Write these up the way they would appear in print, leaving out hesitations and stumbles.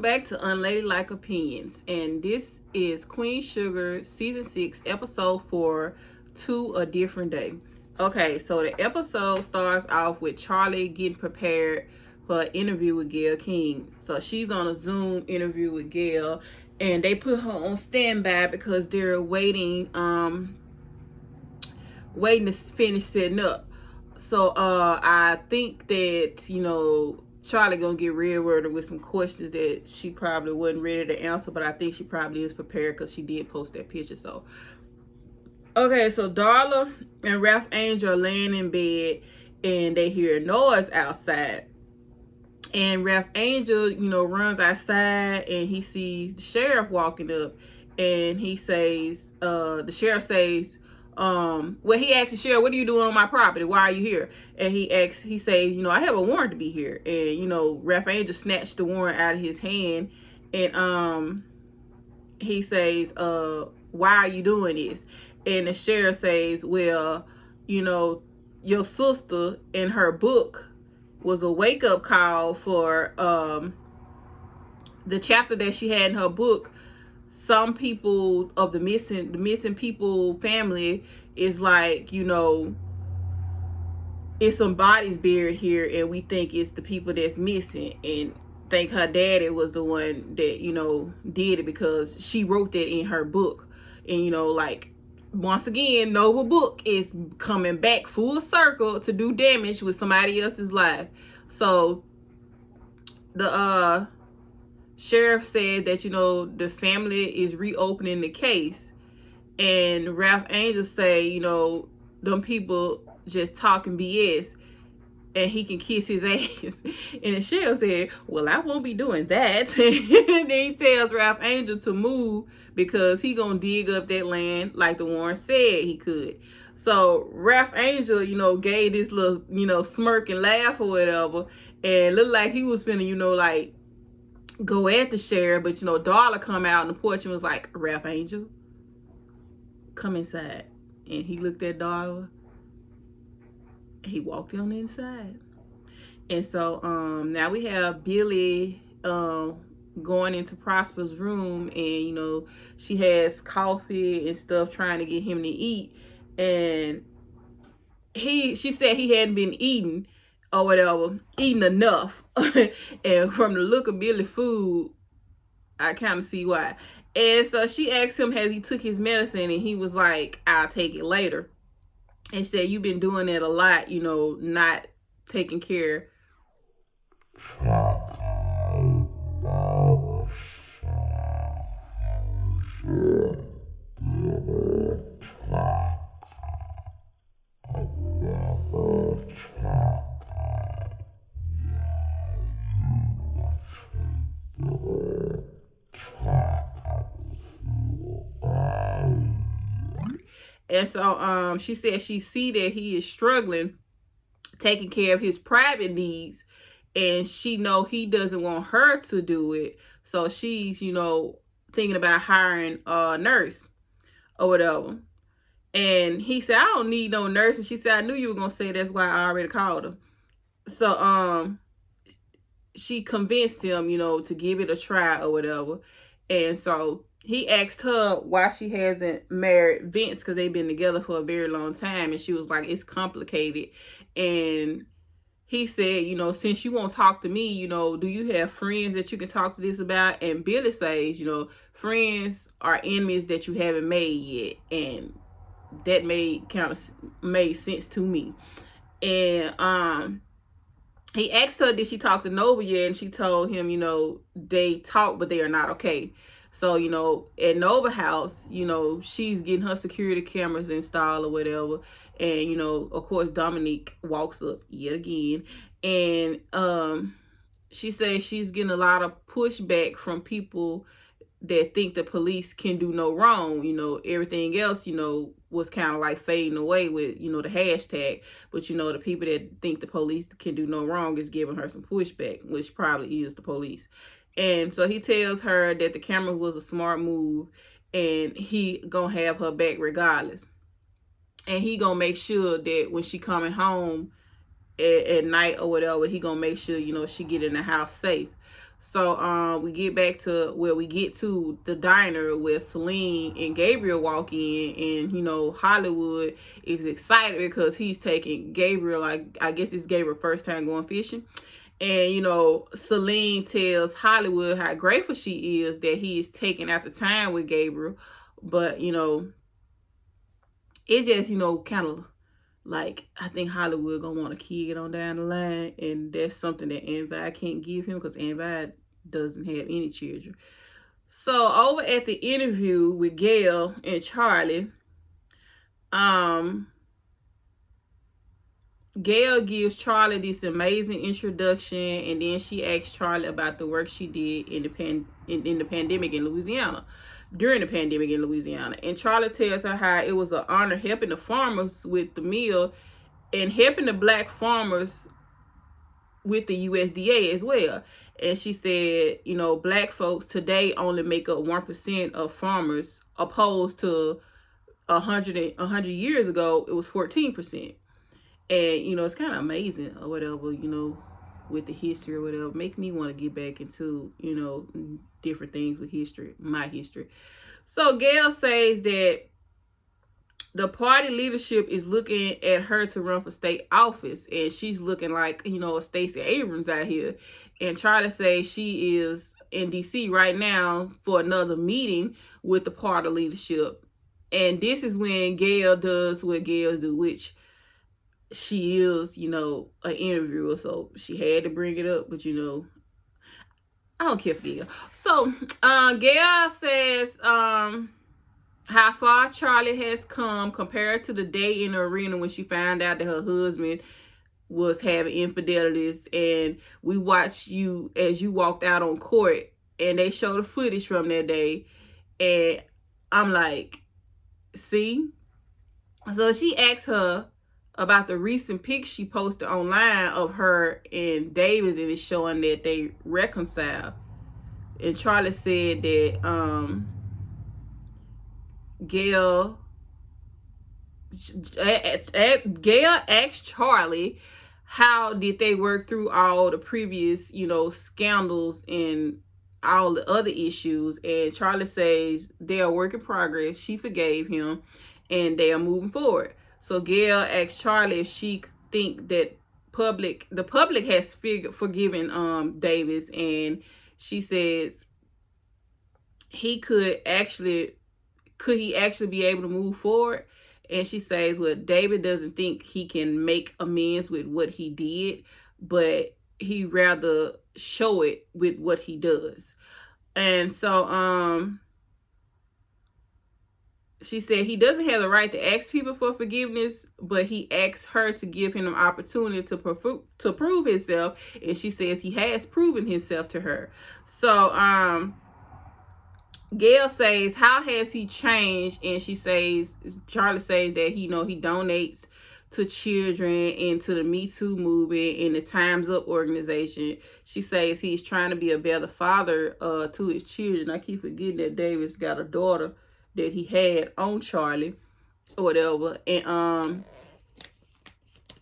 back to Unladylike Opinions, and this is Queen Sugar Season 6, Episode 4, To a Different Day. Okay, so the episode starts off with Charlie getting prepared for an interview with Gayle King. So she's on a Zoom interview with Gayle, and they put her on standby because they're waiting to finish setting up. So I think that, Charlie gonna get real with her with some questions that she probably wasn't ready to answer, but I think she probably is prepared because she did post that picture. So okay, so Darla and Ralph Angel are laying in bed and they hear a noise outside. And Ralph Angel, runs outside and he sees the sheriff walking up, and he says, the sheriff says, he asks the sheriff, "What are you doing on my property? Why are you here?" And he says, "I have a warrant to be here." And, Ralph Angel snatched the warrant out of his hand, and, he says, "Why are you doing this?" And the sheriff says, "Well, your sister in her book was a wake-up call for, the chapter that she had in her book. Some people of the missing people family is like, it's some bodies buried here, and we think it's the people that's missing, and think her daddy was the one that, did it because she wrote that in her book." And, once again, Nova book is coming back full circle to do damage with somebody else's life. So the sheriff said that, the family is reopening the case, and Ralph Angel say, them people just talking BS and he can kiss his ass. And the sheriff said, "Well, I won't be doing that." And then he tells Ralph Angel to move because he gonna dig up that land like the Warren said he could. So Ralph Angel, gave this little, smirk and laugh or whatever, and looked like he was finna, go at the sheriff. But, Darla come out on the porch and was like, "Ralph Angel, come inside." And he looked at Darla. He walked on the inside. And so now we have Billy going into Prosper's room, and she has coffee and stuff trying to get him to eat, and she said he hadn't been eating or whatever, eating enough. And from the look of Billy food, I kind of see why. And so she asked him, has he took his medicine, and he was like, "I'll take it later." And said, "You've been doing that a lot, not taking care." And so she said she see that he is struggling taking care of his private needs, and she know he doesn't want her to do it. So she's, thinking about hiring a nurse or whatever. And he said, "I don't need no nurse." And she said, "I knew you were gonna say that's why I already called her." So she convinced him, to give it a try or whatever. And so he asked her why she hasn't married Vince, because they've been together for a very long time. And she was like, "It's complicated." And he said, "Since you won't talk to me, do you have friends that you can talk to this about?" And Billy says, friends are enemies that you haven't made yet. And that made sense to me. And he asked her, did she talk to Nova yet? And she told him, they talk, but they are not okay. So, at Nova house, she's getting her security cameras installed or whatever. And, of course, Dominique walks up yet again. And she says she's getting a lot of pushback from people that think the police can do no wrong. Everything else, was kind of like fading away with, the hashtag. But, the people that think the police can do no wrong is giving her some pushback, which probably is the police. And so he tells her that the camera was a smart move, and he gonna have her back regardless. And he gonna make sure that when she coming home at night or whatever, he gonna make sure, she get in the house safe. So we get back to where we get to the diner where Celine and Gabriel walk in, and Hollywood is excited because he's taking Gabriel. Like, I guess it's Gabriel's first time going fishing. And Celine tells Hollywood how grateful she is that he is taking out the time with Gabriel. But it just kind of like, I think Hollywood gonna want a kid on down the line, and that's something that Anvi can't give him because Anvi doesn't have any children. So over at the interview with Gail and Charlie, Gail gives Charlie this amazing introduction, and then she asks Charlie about the work she did in the pandemic in Louisiana, during the pandemic in Louisiana. And Charlie tells her how it was an honor helping the farmers with the meal and helping the black farmers with the USDA as well. And she said, black folks today only make up 1% of farmers, opposed to 100 years ago, it was 14%. And it's kind of amazing or whatever, with the history or whatever. Make me want to get back into different things with history, my history. So Gail says that the party leadership is looking at her to run for state office, and she's looking like a Stacey Abrams out here. And Charlie says she is in DC right now for another meeting with the party leadership. And this is when Gail does what Gail do, which she is, an interviewer, so she had to bring it up. But I don't care for Gail. So Gail says how far Charlie has come compared to the day in the arena when she found out that her husband was having infidelities. And we watched you as you walked out on court, and they showed the footage from that day. And I'm like, see? So she asked her about the recent pics she posted online of her and Davis, and it's showing that they reconciled. And Charlie said that Gail asked Charlie how did they work through all the previous scandals and all the other issues. And Charlie says they are work in progress. She forgave him and they are moving forward. So Gail asked Charlie if she think that the public has forgiven Davis, and she says could he actually be able to move forward. And she says, well, David doesn't think he can make amends with what he did, but he rather show it with what he does. And so she said he doesn't have the right to ask people for forgiveness, but he asks her to give him an opportunity to prove himself. And she says he has proven himself to her. So Gail says, how has he changed? And Charlie says that he donates to children and to the Me Too movement and the Time's Up organization. She says he's trying to be a better father to his children. I keep forgetting that Davis got a daughter that he had on Charlie or whatever. And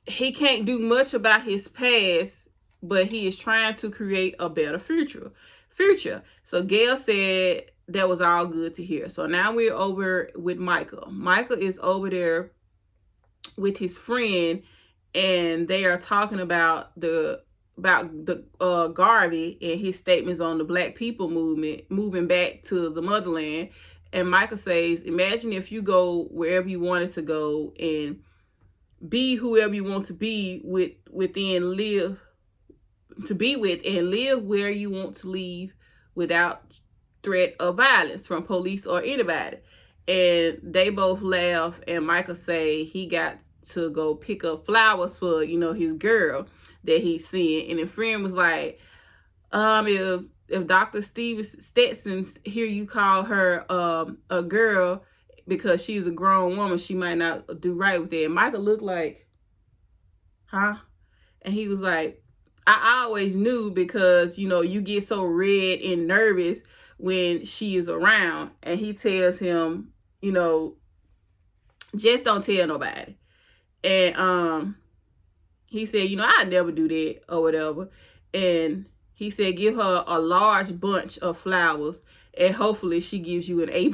he can't do much about his past, but he is trying to create a better future. So Gail said that was all good to hear. So now we're over with Michael. Michael is over there with his friend, and they are talking about the Garvey and his statements on the Black people movement, moving back to the motherland. And Michael says, imagine if you go wherever you wanted to go and be whoever you want to be with and live where you want to live without threat of violence from police or anybody. And they both laugh, and Michael say he got to go pick up flowers for his girl that he's seeing. And the friend was like, if Dr. Steve Stetson hear you call her a girl because she's a grown woman, she might not do right with it. And Michael looked like, huh? And he was like, I always knew, because you get so red and nervous when she is around. And he tells him, just don't tell nobody. And he said, I never do that or whatever. And he said give her a large bunch of flowers and hopefully she gives you an A+.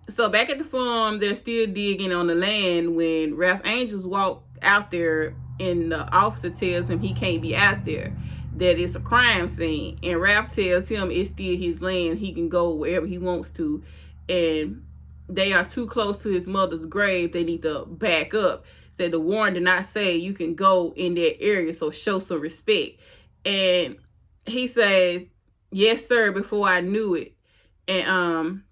So back at the farm, they're still digging on the land when Ralph Angels walked out there and the officer tells him he can't be out there, that it's a crime scene. And Ralph tells him it's still his land, he can go wherever he wants to. And they are too close to his mother's grave, they need to back up. Said the warrant did not say you can go in that area, so show some respect. And he says, yes, sir, before I knew it. And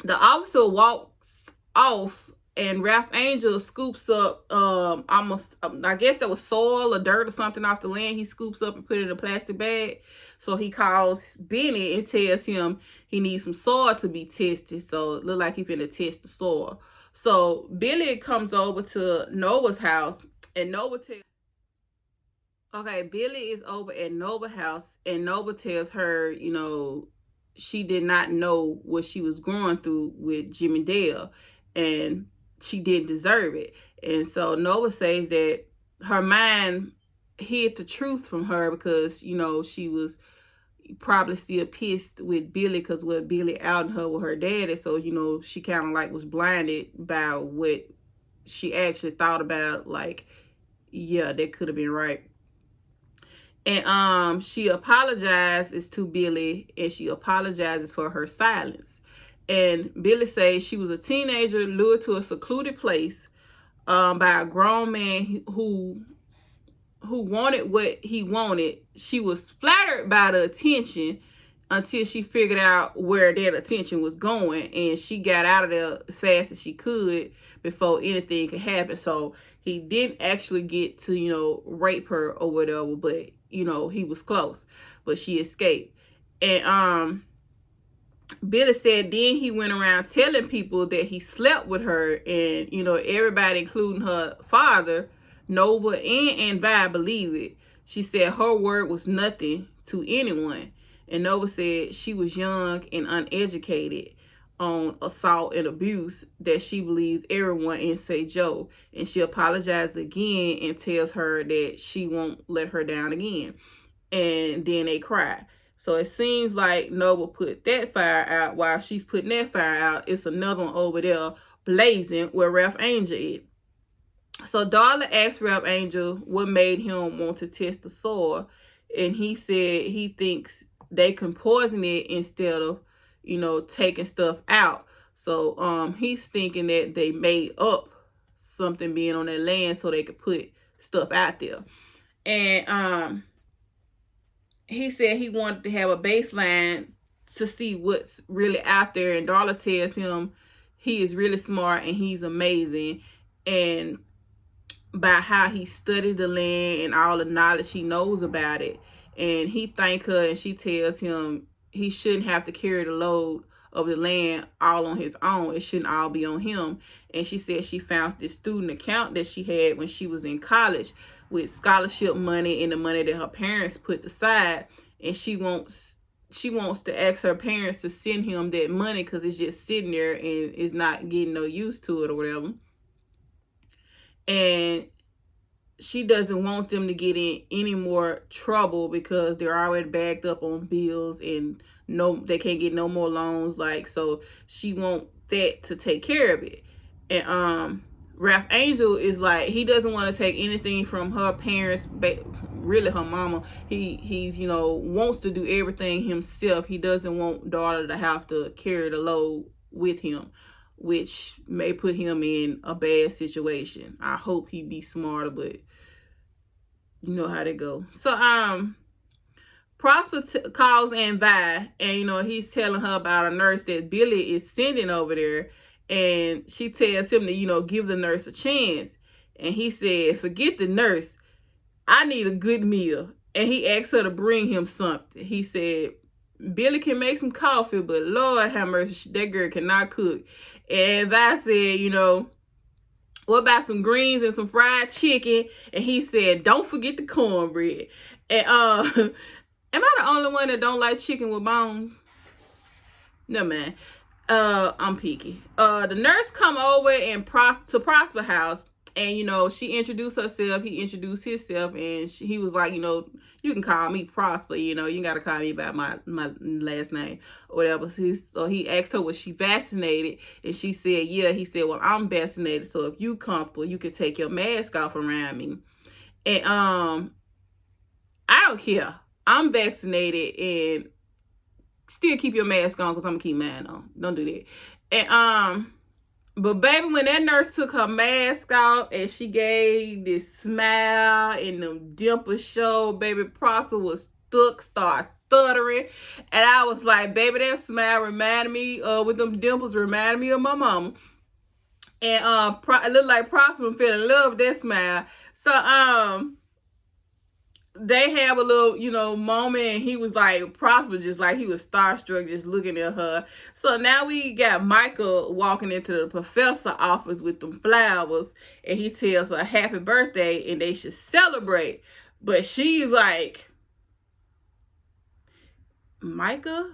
the officer walks off and Ralph Angel scoops up almost, I guess that was soil or dirt or something off the land. He scoops up and put it in a plastic bag. So he calls Benny and tells him he needs some soil to be tested. So it looked like he's gonna test the soil. So Billy comes over to Nova's house and Nova tells, okay, Billy is over at Nova's house and Nova tells her, you know, she did not know what she was going through with Jimmy Dale and she didn't deserve it. And so Nova says that her mind hid the truth from her because, you know, she was probably still pissed with Billy because what Billy outed her with her daddy. So, you know, she kind of like was blinded by what she actually thought about, like, yeah, that could have been right. And she apologizes to Billy and she apologizes for her silence. And Billy says she was a teenager lured to a secluded place by a grown man who wanted what he wanted. She was flattered by the attention until she figured out where that attention was going, and she got out of there as fast as she could before anything could happen. So he didn't actually get to, you know, rape her or whatever, but, you know, he was close, but she escaped. And Billy said then he went around telling people that he slept with her, and, you know, everybody, including her father, Nova and Vi, believed it. She said her word was nothing to anyone. And Nova said she was young and uneducated on assault and abuse, that she believed everyone in St. Joe. And she apologized again and tells her that she won't let her down again. And then they cry. So it seems like Nova put that fire out. While she's putting that fire out, it's another one over there blazing where Ralph Angel is. So Darla asked Ralph Angel what made him want to test the soil. And he said he thinks they can poison it instead of, you know, taking stuff out. So he's thinking that they made up something being on that land so they could put stuff out there. And he said he wanted to have a baseline to see what's really out there. And Darla tells him he is really smart and he's amazing. And by how he studied the land and all the knowledge he knows about it. And he thanked her and she tells him he shouldn't have to carry the load of the land all on his own. It shouldn't all be on him. And she said she found this student account that she had when she was in college with scholarship money and the money that her parents put aside. And she wants to ask her parents to send him that money because it's just sitting there and it's not getting no use to it or whatever. And she doesn't want them to get in any more trouble because they're already backed up on bills and they can't get no more loans. Like, so she wants that to take care of it. And Ralph Angel is like, he doesn't want to take anything from her parents, really her mama. He's, you know, wants to do everything himself. He doesn't want Darla to have to carry the load with him, which may put him in a bad situation. I hope he be smarter, but you know how they go. So Prosper calls Aunt Vi, and, you know, he's telling her about a nurse that Billy is sending over there. And she tells him to, you know, give the nurse a chance. And he said, forget the nurse. I need a good meal. And he asked her to bring him something. He said, Billy can make some coffee, but Lord have mercy, that girl cannot cook. And Vi said, you know, what about some greens and some fried chicken? And he said, don't forget the cornbread. And am I the only one that don't like chicken with bones? No, man. I'm picky. The nurse come over and to Prosper house, And, she introduced herself, he introduced himself, and he was like, you can call me Prosper, you got to call me by my last name or whatever. So he asked her, was she vaccinated? And she said, yeah. He said, well, I'm vaccinated, so if you comfortable, you can take your mask off around me. And I don't care. I'm vaccinated, and still keep your mask on, because I'm going to keep mine on. Don't do that. And but baby, when that nurse took her mask off and she gave this smile and them dimples showed, baby, Prosper was start stuttering. And I was like, baby, that smile reminded me, with them dimples, reminded me of my mama. And it looked like Prosper fell in love with that smile. So they have a little, moment, and he was like, Prosper just like he was starstruck just looking at her. So now we got Michael walking into the professor office with them flowers, and he tells her happy birthday and they should celebrate. But she's like, Micah,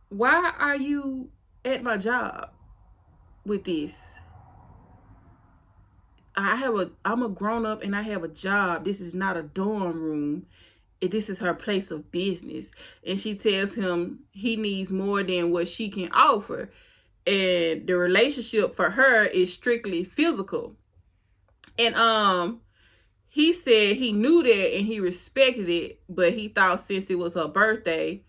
why are you at my job with this? I'm a grown up and I have a job. This is not a dorm room. This is her place of business. And she tells him he needs more than what she can offer. And the relationship for her is strictly physical. And he said he knew that and he respected it, but he thought since it was her birthday,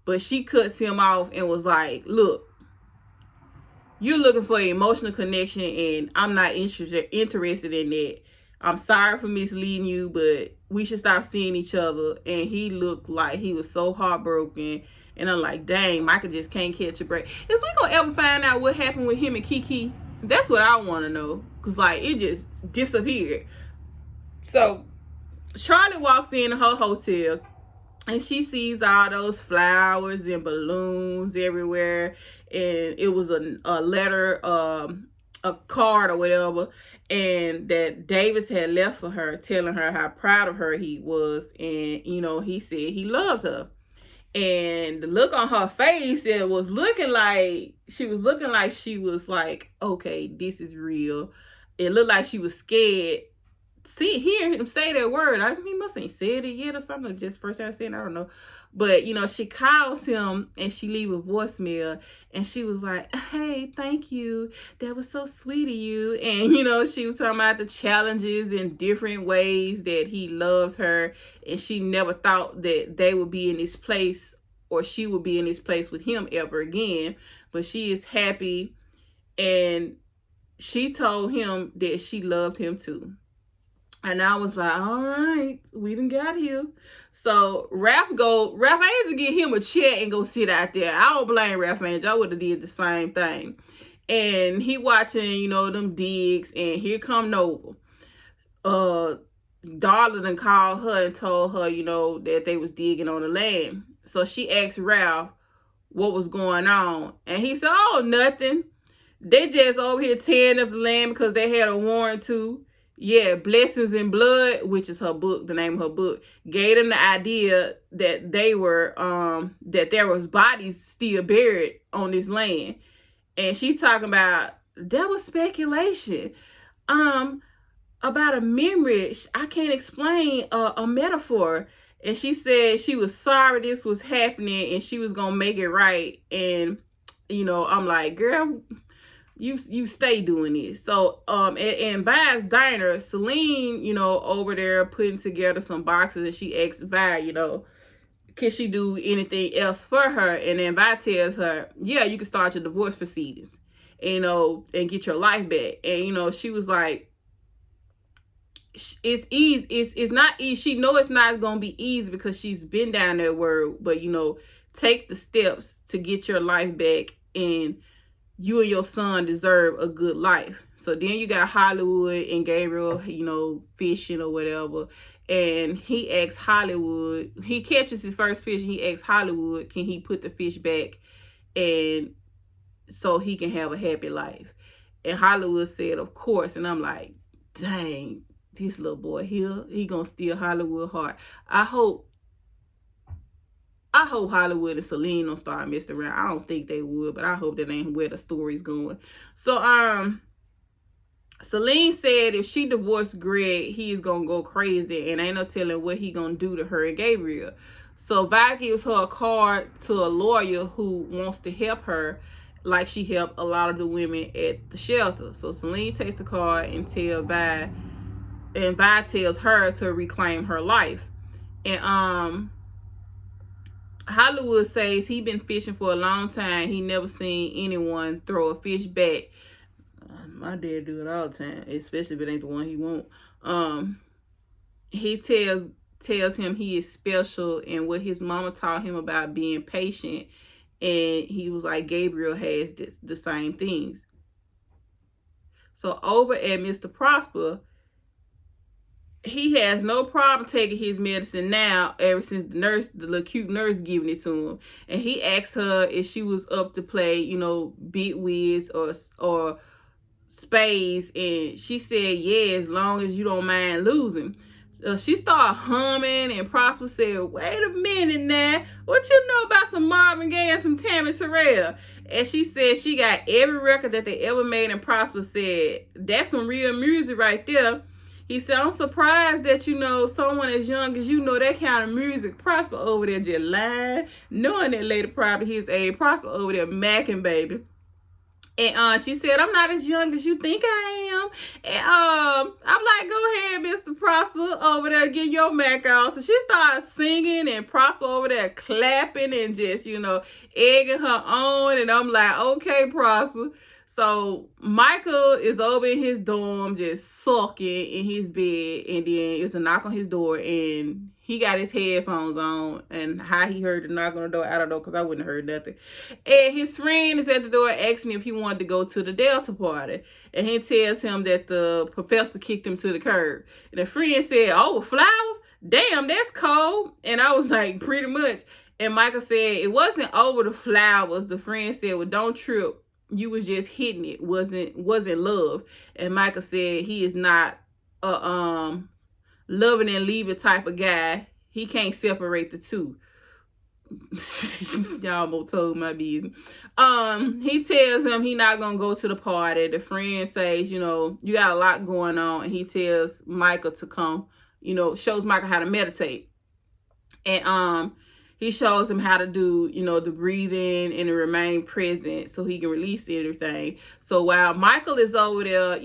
but she cuts him off and was like, look, you're looking for an emotional connection, and I'm not interested in that. I'm sorry for misleading you, but we should stop seeing each other. And he looked like he was so heartbroken. And I'm like, dang, Michael just can't catch a break. Is we gonna ever find out what happened with him and Kiki? That's what I want to know. Because, like, it just disappeared. So, Charlotte walks in her hotel, and she sees all those flowers and balloons everywhere. And it was a letter, a card or whatever, and that Davis had left for her, telling her how proud of her he was. And, he said he loved her. And the look on her face, it was looking like she was like, okay, this is real. It looked like she was scared. Hearing him say that word, he must ain't said it yet or something. Just first time saying, I don't know. But she calls him and she leave a voicemail, and she was like, hey, thank you, that was so sweet of you. And she was talking about the challenges and different ways that he loved her, and she never thought that they would be in this place, or she would be in this place with him ever again. But she is happy, and she told him that she loved him too. And I was like, all right, we done got here. So Ralph Angel to get him a check and go sit out there. I don't blame Ralph Angel. I would have did the same thing. And he watching, them digs, and here come Nova. Darla done called her and told her, that they was digging on the land. So she asked Ralph what was going on. And he said, oh, nothing. They just over here tearing up the land because they had a warrant to. Yeah, Blessings in Blood, which is her book, the name of her book, gave them the idea that they were, that there was bodies still buried on this land. And she talking about, that was speculation. About a memory, I can't explain, a metaphor. And she said she was sorry this was happening and she was going to make it right. And, I'm like, girl, you stay doing this. So and Vi's diner, Celine, over there putting together some boxes, and she asks Vi, can she do anything else for her? And then Vi tells her, yeah, you can start your divorce proceedings, and get your life back. And she was like, it's easy. It's not easy. She know it's not gonna be easy because she's been down that road, but take the steps to get your life back, and you and your son deserve a good life. So then you got Hollywood and Gabriel, fishing or whatever. And he asks Hollywood, he catches his first fish, and he asks Hollywood, can he put the fish back, and so he can have a happy life? And Hollywood said, of course. And I'm like, dang, this little boy here, he gonna steal Hollywood heart. I hope I hope Hollywood and Celine don't start messing around. I don't think they would, but I hope that ain't where the story's going. So Celine said if she divorced Greg, he is gonna go crazy, and ain't no telling what he gonna do to her and Gabriel. So Vi gives her a card to a lawyer who wants to help her, like she helped a lot of the women at the shelter. So Celine takes the card and Vi tells her to reclaim her life. And Hollywood says he been fishing for a long time. He never seen anyone throw a fish back. My dad do it all the time, especially if it ain't the one he want. He tells him he is special and what his mama taught him about being patient. And he was like, Gabriel has the same things. So over at Mr. Prosper, he has no problem taking his medicine now, ever since the little cute nurse giving it to him. And he asked her if she was up to play, Big Wiz or spades, and she said, yeah, as long as you don't mind losing. So she started humming, and Prosper said, wait a minute now, what you know about some Marvin Gaye and some Tammy Terrell? And she said she got every record that they ever made, and Prosper said, that's some real music right there. He said, I'm surprised that someone as young as that kind of music. Prosper over there just lying, knowing that lady probably his age. Prosper over there macking, baby. And she said, I'm not as young as you think I am. And I'm like, go ahead, Mr. Prosper, over there, get your Mac out. So she started singing, and Prosper over there clapping and just, egging her on. And I'm like, okay, Prosper. So Michael is over in his dorm just sulking in his bed, and then it's a knock on his door, and he got his headphones on, and how he heard the knock on the door, I don't know, because I wouldn't have heard nothing. And his friend is at the door asking if he wanted to go to the Delta party, and he tells him that the professor kicked him to the curb. And the friend said, oh, flowers? Damn, that's cold. And I was like, pretty much. And Michael said, it wasn't over the flowers. The friend said, well, don't trip. You was just hitting it. Wasn't love. And Michael said he is not a loving and leaving type of guy. He can't separate the two. Y'all almost told my business. He tells him he not gonna go to the party. The friend says, you got a lot going on, and he tells Michael to come, shows Michael how to meditate. And he shows him how to do, the breathing and to remain present so he can release everything. So while Michael is over there,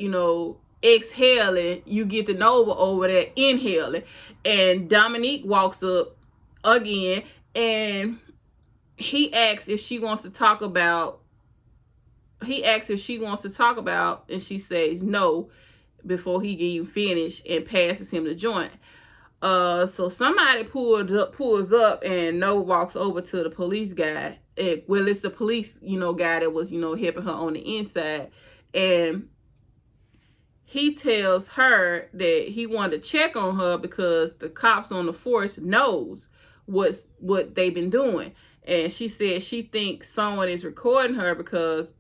exhaling, you get the Nova over there inhaling. And Dominique walks up again, and he asks if she wants to talk about, and she says no before he can even finish, and passes him the joint. So somebody pulls up, and Nova walks over to the police guy. It's the police, guy that was, helping her on the inside. And he tells her that he wanted to check on her because the cops on the force knows what they've been doing. And she said she thinks someone is recording her because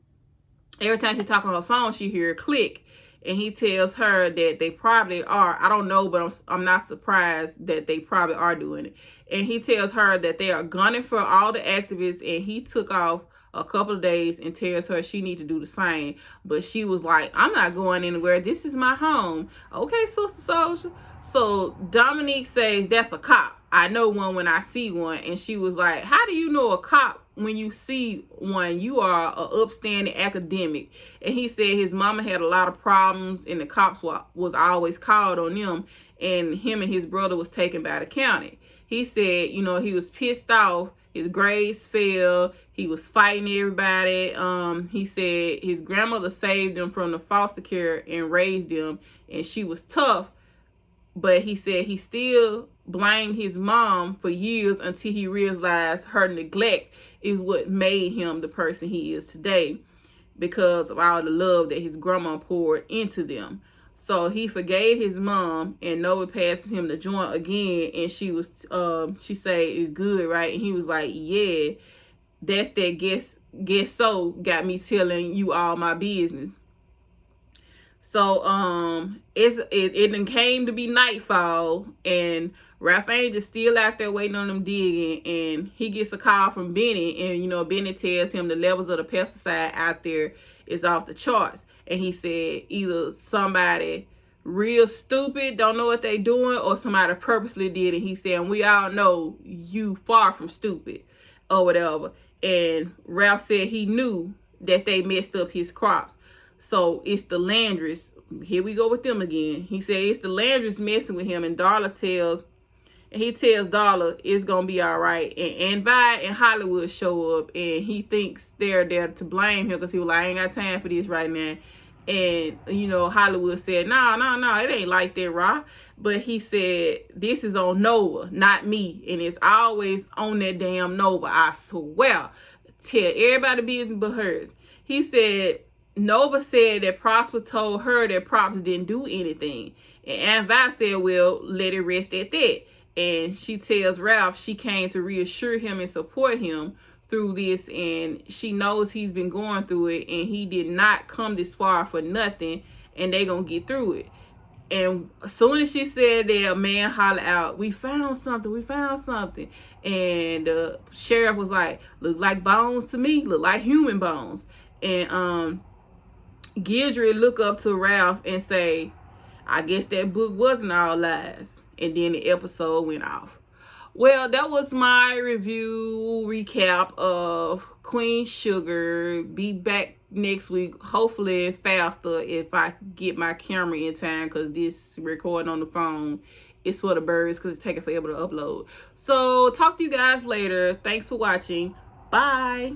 every time she talks on her phone, she hear a click. And he tells her that they probably are. I don't know, but I'm not surprised that they probably are doing it. And he tells her that they are gunning for all the activists, and he took off a couple of days, and tells her she need to do the same. But she was like, I'm not going anywhere. This is my home. Okay, Sister Soldier. So Dominique says, that's a cop. I know one when I see one. And she was like, how do you know a cop when you see one? You are an upstanding academic. And he said his mama had a lot of problems, and the cops was always called on them, and him and his brother was taken by the county. He said, he was pissed off. His grades fell. He was fighting everybody. He said his grandmother saved him from the foster care and raised him, and she was tough. But he said he still blamed his mom for years until he realized her neglect is what made him the person he is today, because of all the love that his grandma poured into them. So he forgave his mom, and Nova passes him the joint again, and she say, it's good, right? And he was like, yeah, that's that guess so got me telling you all my business. So it then came to be nightfall, and Ralph Angel still out there waiting on them digging, and he gets a call from Benny, and Benny tells him the levels of the pesticide out there is off the charts, and he said either somebody real stupid don't know what they doing, or somebody purposely did it. He said, and we all know you far from stupid or whatever. And Ralph said he knew that they messed up his crops. So it's the Landrys. Here we go with them again. He said it's the Landrys messing with him, and he tells Darla it's gonna be all right. And Vi and Hollywood show up, and he thinks they're there to blame him because he was like, I ain't got time for this right now. And Hollywood said, no, it ain't like that, Ra. But he said, this is on Nova, not me. And it's always on that damn Nova, I swear. Tell everybody business but hers. He said Nova said that Prosper told her that Props didn't do anything. And Aunt Vi said, well, let it rest at that. And she tells Ralph she came to reassure him and support him through this, and she knows he's been going through it, and he did not come this far for nothing, and they gonna get through it. And as soon as she said that, a man hollered out, we found something. And the sheriff was like, look like bones to me, look like human bones. And Gildred look up to Ralph and say, I guess that book wasn't all lies. And then the episode went off. Well, that was my review recap of Queen Sugar. Be back next week, hopefully faster if I get my camera in time, because this recording on the phone is for the birds because it's taking forever to upload. So talk to you guys later. Thanks for watching. Bye.